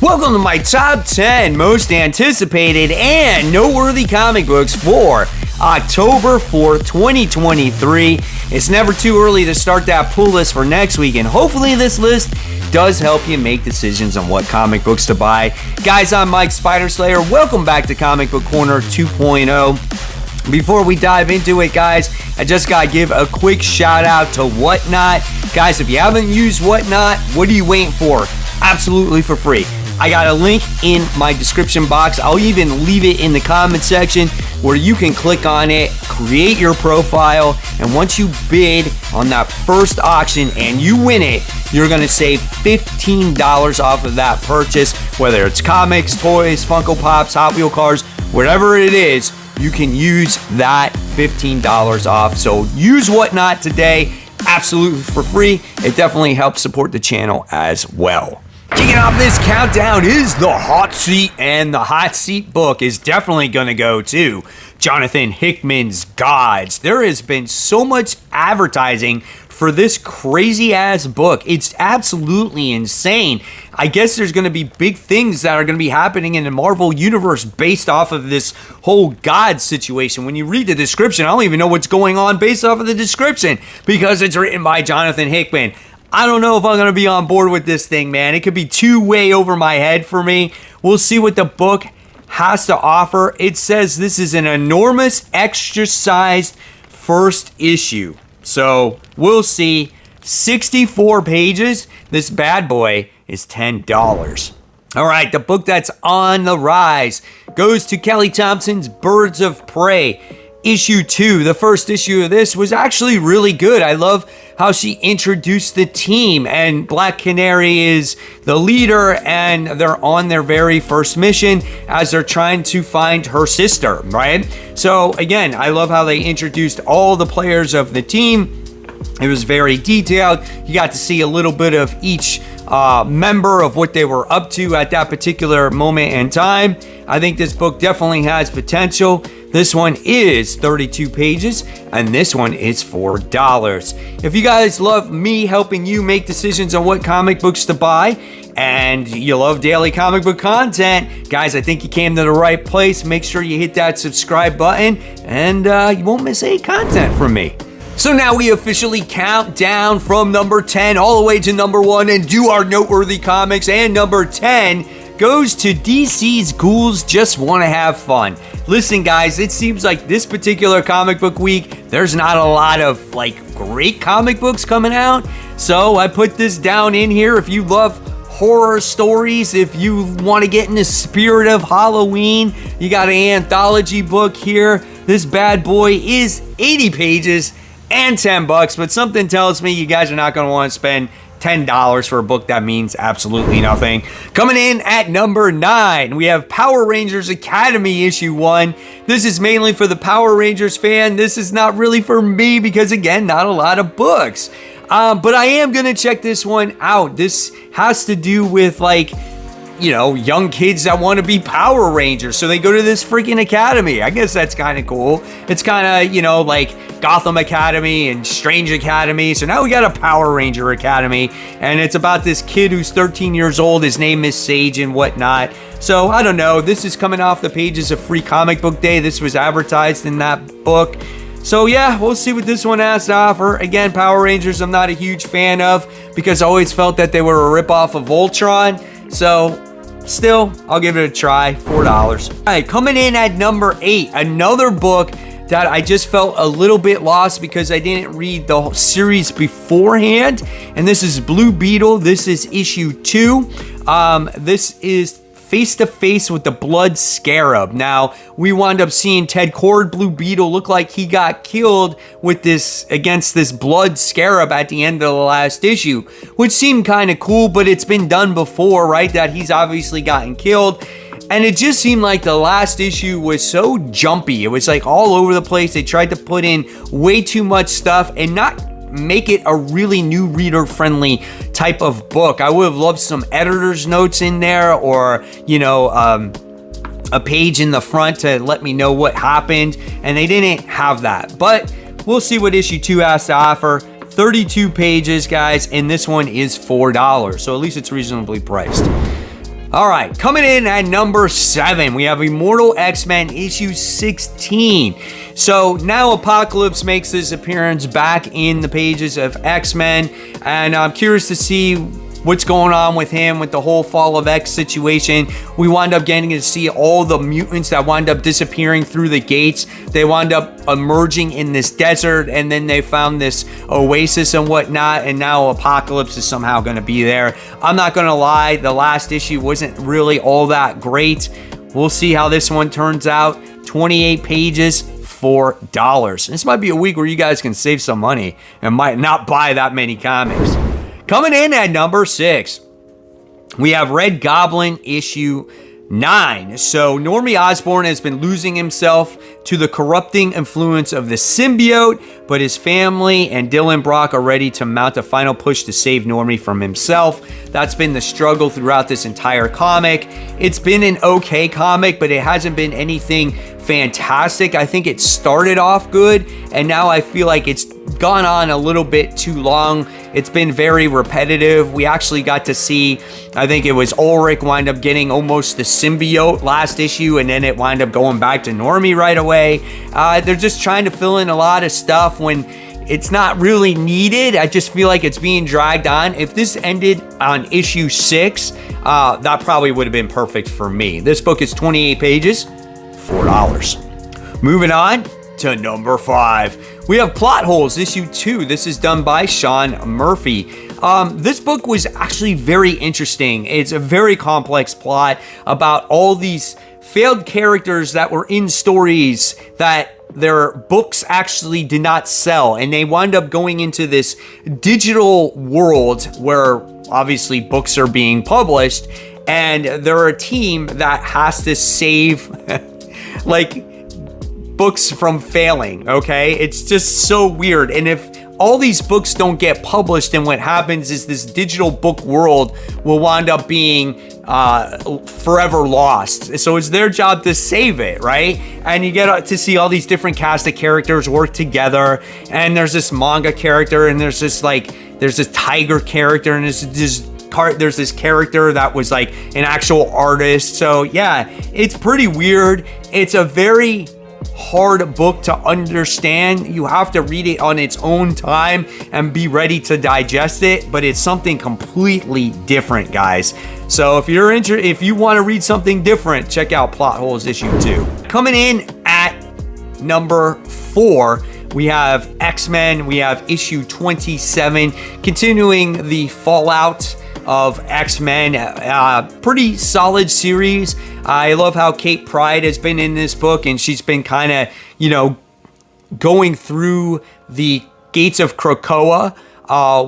Welcome to my top 10 most anticipated and noteworthy comic books for October 4th, 2023. It's never too early to start that pull list for next week, and hopefully this list does help you make decisions on what comic books to buy. Guys, I'm Mike Spider Slayer. Welcome back to Comic Book Corner 2.0. Before we dive into it, guys, I just gotta give a quick shout out to Whatnot. Guys, if you haven't used Whatnot, what are you waiting for? Absolutely for free. I got a link in my description box. I'll even leave it in the comment section where you can click on it, create your profile, and once you bid on that first auction and you win it, you're gonna save $15 off of that purchase, whether it's comics, toys, Funko Pops, Hot Wheel cars, whatever it is, you can use that $15 off. So use Whatnot today, absolutely for free. It definitely helps support the channel as well. Kicking off this countdown is the Hot Seat, and the Hot Seat book is definitely going to go to Jonathan Hickman's Gods. There has been so much advertising for this crazy-ass book. It's absolutely insane. I guess there's going to be big things that are going to be happening in the Marvel Universe based off of this whole God situation. When you read the description, I don't even know what's going on based off of the description because it's written by Jonathan Hickman. I don't know if I'm going to be on board with this thing, man. It could be too way over my head for me. We'll see what the book has to offer. It says this is an enormous, extra-sized first issue. So, we'll see. 64 pages. This bad boy is $10. All right, the book that's on the rise goes to Kelly Thompson's Birds of Prey. Issue 2, the first issue of this, was actually really good. I love how she introduced the team, and Black Canary is the leader, and they're on their very first mission as they're trying to find her sister, right? So again, I love how they introduced all the players of the team. It was very detailed. You got to see a little bit of each member of what they were up to at that particular moment in time. I think this book definitely has potential. This one is 32 pages, and this one is $4. If you guys love me helping you make decisions on what comic books to buy, and you love daily comic book content, guys, I think you came to the right place. Make sure you hit that subscribe button, and you won't miss any content from me. So now we officially count down from number 10 all the way to number 1 and do our noteworthy comics, and number 10 goes to DC's Ghouls Just Want to Have Fun. Listen, guys, it seems like this particular comic book week, there's not a lot of, great comic books coming out. So I put this down in here. If you love horror stories, if you want to get in the spirit of Halloween, you got an anthology book here. This bad boy is 80 pages and $10, but something tells me you guys are not going to want to spend $10 for a book that means absolutely nothing. Coming in at number 9, we have Power Rangers Academy issue 1. This is mainly for the Power Rangers fan. This is not really for me because, again, not a lot of books. But I am going to check this one out. This has to do with, young kids that want to be Power Rangers, so they go to this freaking academy. I guess that's kind of cool. It's kind of, like Gotham Academy and Strange Academy. So now we got a Power Ranger Academy, and it's about this kid who's 13 years old. His name is Sage and whatnot. So I don't know. This is coming off the pages of Free Comic Book Day. This was advertised in that book. So yeah, we'll see what this one has to offer. Again, Power Rangers I'm not a huge fan of because I always felt that they were a ripoff of Voltron. So still, I'll give it a try. $4. All right, coming in at number 8, another book that I just felt a little bit lost because I didn't read the whole series beforehand. And this is Blue Beetle. This is issue 2. This is Face to Face with the Blood Scarab. Now, we wound up seeing Ted Kord, Blue Beetle, look like he got killed with against this Blood Scarab at the end of the last issue, which seemed kind of cool, but it's been done before, right? That he's obviously gotten killed. And it just seemed like the last issue was so jumpy. It was all over the place. They tried to put in way too much stuff and not make it a really new reader friendly type of book. I would have loved some editor's notes in there, or a page in the front to let me know what happened, and they didn't have that. But we'll see what issue 2 has to offer. 32 pages, guys, and this one is $4, so at least it's reasonably priced. All right, coming in at number 7, we have Immortal X-Men issue 16. So now Apocalypse makes his appearance back in the pages of X-Men, and I'm curious to see what's going on with him with the whole Fall of X situation. We wind up getting to see all the mutants that wind up disappearing through the gates. They wind up emerging in this desert, and then they found this oasis and whatnot, and now Apocalypse is somehow going to be there. I'm not going to lie, the last issue wasn't really all that great. We'll see how this one turns out. 28 pages, $4. This might be a week where you guys can save some money and might not buy that many comics. Coming in at number 6, we have Red Goblin issue 9. So Normie Osborn has been losing himself to the corrupting influence of the symbiote, but his family and Dylan Brock are ready to mount a final push to save Normie from himself. That's been the struggle throughout this entire comic. It's been an okay comic, but it hasn't been anything fantastic. I think it started off good, and now I feel like it's gone on a little bit too long. It's been very repetitive. We actually got to see, I think it was Ulrich wind up getting almost the symbiote last issue, and then it wind up going back to Normie right away. They're just trying to fill in a lot of stuff when it's not really needed. I just feel like it's being dragged on. If this ended on issue 6, that probably would have been perfect for me. This book is 28 pages, $4. Moving on to number 5. We have Plot Holes, issue 2. This is done by Sean Murphy. This book was actually very interesting. It's a very complex plot about all these failed characters that were in stories that their books actually did not sell, and they wind up going into this digital world where obviously books are being published, and they're a team that has to save like books from failing. Okay, it's just so weird. And if all these books don't get published, then what happens is this digital book world will wind up being forever lost. So it's their job to save it, right? And you get to see all these different cast of characters work together, and there's this manga character, and there's this tiger character, and there's this character that was like an actual artist. So yeah, it's pretty weird. It's a very hard book to understand. You have to read it on its own time and be ready to digest it, but it's something completely different, guys. So if you want to read something different, check out Plot Holes issue 2. Coming in at number 4, we have X-Men. We have issue 27, continuing the fallout of X-Men. Pretty solid series. I love how Kate Pryde has been in this book, and she's been kind of, going through the gates of Krakoa,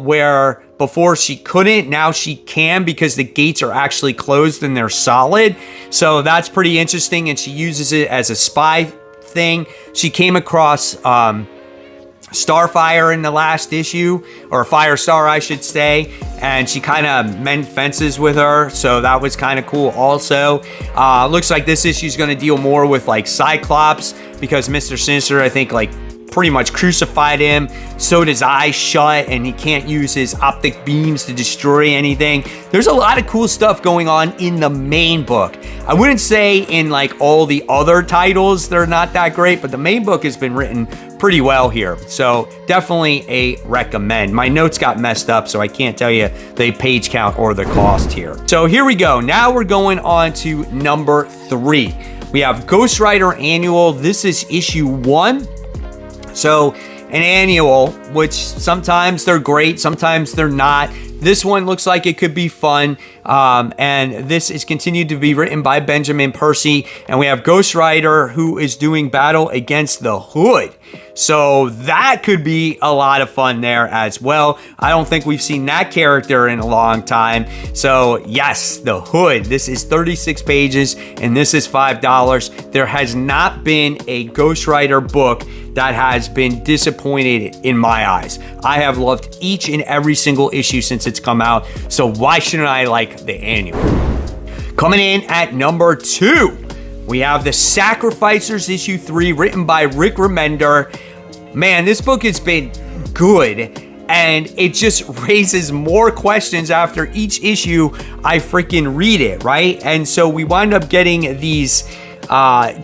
where before she couldn't, now she can because the gates are actually closed and they're solid. So that's pretty interesting, and she uses it as a spy thing. She came across Starfire in the last issue, or Firestar I should say, and she kind of mend fences with her, so that was kind of cool also. Looks like this issue is going to deal more with like Cyclops, because Mr. Sinister, I think, like pretty much crucified him. So does Eyes Shut, and he can't use his optic beams to destroy anything. There's a lot of cool stuff going on in the main book. I wouldn't say in like all the other titles they're not that great, but the main book has been written pretty well here. So definitely a recommend. My notes got messed up, so I can't tell you the page count or the cost here. So here we go. Now we're going on to number 3. We have Ghost Rider Annual. This is issue 1. So an annual, which sometimes they're great, sometimes they're not. This one looks like it could be fun, and this is continued to be written by Benjamin Percy, and we have Ghost Rider, who is doing battle against the Hood. So that could be a lot of fun there as well. I don't think we've seen that character in a long time. So yes, the Hood. This is 36 pages, and this is $5. There has not been a Ghost Rider book that has been disappointed in my eyes. I have loved each and every single issue since it's come out, so why shouldn't I like the annual? Coming in at number 2, we have The Sacrificers issue 3, written by Rick Remender. Man, this book has been good, And it just raises more questions after each issue I freaking read it, right? And so we wind up getting these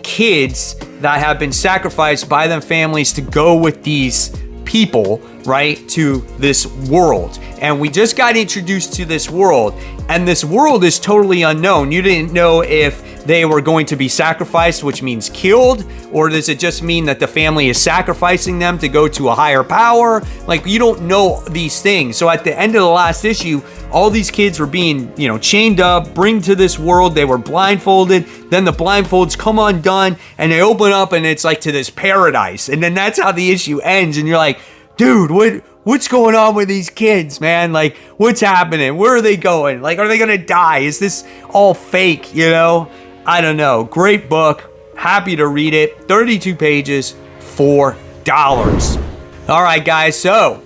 kids that have been sacrificed by their families to go with these people, right, to this world. And we just got introduced to this world, and this world is totally unknown. You didn't know if they were going to be sacrificed, which means killed, or does it just mean that the family is sacrificing them to go to a higher power? Like, you don't know these things. So at the end of the last issue, all these kids were being, chained up, bring to this world. They were blindfolded. Then the blindfolds come undone and they open up and it's like to this paradise. And then that's how the issue ends. And you're like, dude, what's going on with these kids, man? Like, what's happening? Where are they going? Like, are they going to die? Is this all fake, I don't know. Great book. Happy to read it. 32 pages, $4. All right, guys. So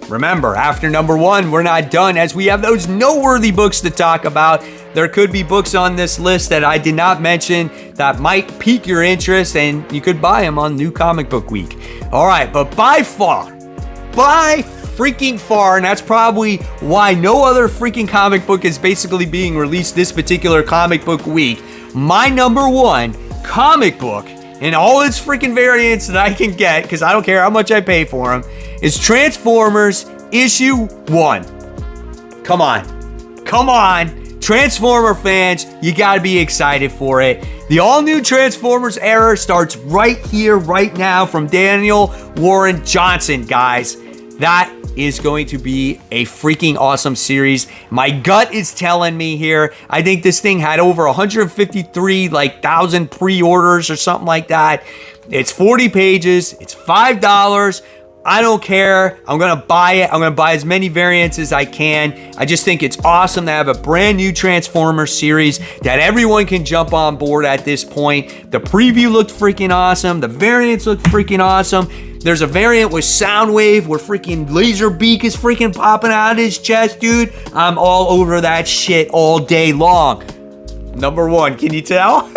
remember, after number 1, we're not done, as we have those noteworthy books to talk about. There could be books on this list that I did not mention that might pique your interest, and you could buy them on New Comic Book Week. All right, but by freaking far, and that's probably why no other freaking comic book is basically being released this particular comic book week, my number 1 comic book in all its freaking variants that I can get, because I don't care how much I pay for them, is Transformers issue 1. Come on. Transformer fans, you gotta be excited for it. The all-new Transformers era starts right here, right now, from Daniel Warren Johnson, guys. That is going to be a freaking awesome series. My gut is telling me here. I think this thing had over 153,000 pre-orders or something like that. It's 40 pages. It's $5. I don't care. I'm going to buy it. I'm going to buy as many variants as I can. I just think it's awesome to have a brand new Transformers series that everyone can jump on board at this point. The preview looked freaking awesome. The variants looked freaking awesome. There's a variant with Soundwave where freaking Laserbeak is freaking popping out of his chest, dude. I'm all over that shit all day long. Number 1, can you tell?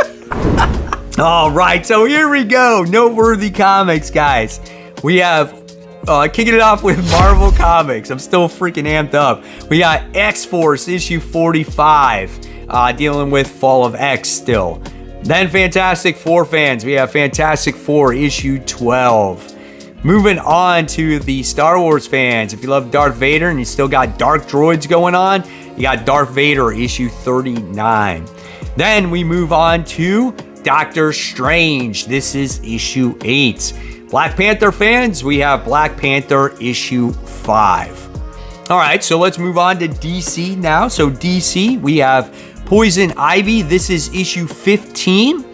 All right, so here we go. Noteworthy comics, guys. We have kicking it off with Marvel Comics. I'm still freaking amped up. We got X-Force issue 45, dealing with Fall of X still. Then Fantastic Four fans, we have Fantastic Four issue 12. Moving on to the Star Wars fans, if you love Darth Vader and you still got Dark Droids going on, you got Darth Vader issue 39. Then we move on to Doctor Strange. This is issue 8. Black Panther fans, we have Black Panther issue 5. All right, so let's move on to DC now. So DC, we have Poison Ivy. This is issue 15.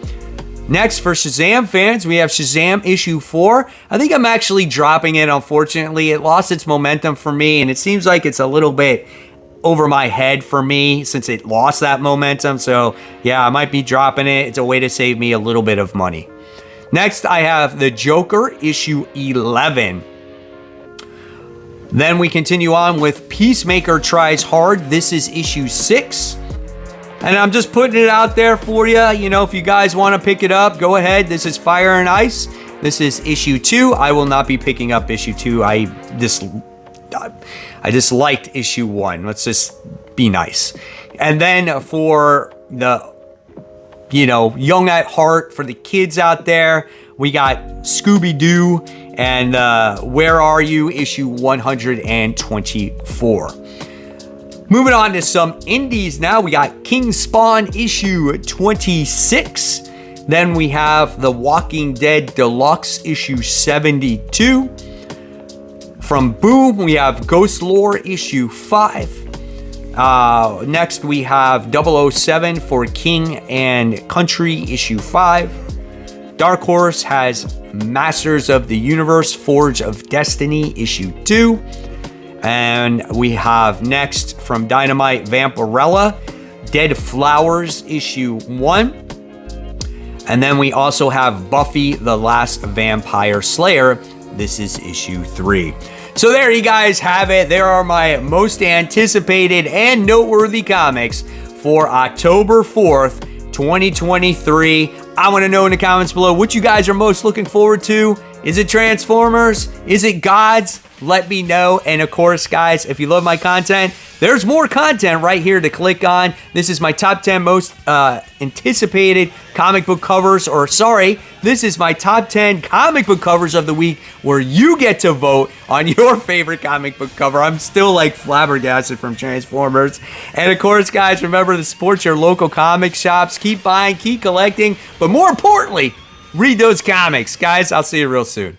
Next, for Shazam fans, we have Shazam issue 4. I think I'm actually dropping it, unfortunately. It lost its momentum for me, and it seems like it's a little bit over my head for me since it lost that momentum. So, yeah, I might be dropping it. It's a way to save me a little bit of money. Next, I have The Joker issue 11. Then we continue on with Peacemaker Tries Hard. This is issue 6. And I'm just putting it out there for you. If you guys want to pick it up, go ahead. This is Fire and Ice. This is issue 2. I will not be picking up issue 2. I disliked issue 1. Let's just be nice. And then for the, young at heart, for the kids out there, we got Scooby-Doo and Where Are You issue 124. Moving on to some indies now, we got King Spawn issue 26. Then we have The Walking Dead Deluxe issue 72. From Boom, we have Ghost Lore issue 5. Next, we have 007 for King and Country issue 5. Dark Horse has Masters of the Universe Forge of Destiny issue 2. And we have next from Dynamite Vampirella, Dead Flowers issue 1. And then we also have Buffy the Last Vampire Slayer. This is issue 3. So there you guys have it. There are my most anticipated and noteworthy comics for October 4th, 2023. I want to know in the comments below what you guys are most looking forward to Is it Transformers? Is it gods? Let me know. And of course, guys, if you love my content, there's more content right here to click on. This is my top 10 most anticipated comic book covers, or sorry, this is my top 10 comic book covers of the week where you get to vote on your favorite comic book cover. I'm still like flabbergasted from Transformers. And of course, guys, remember to support your local comic shops. Keep buying, keep collecting, but more importantly, read those comics. Guys, I'll see you real soon.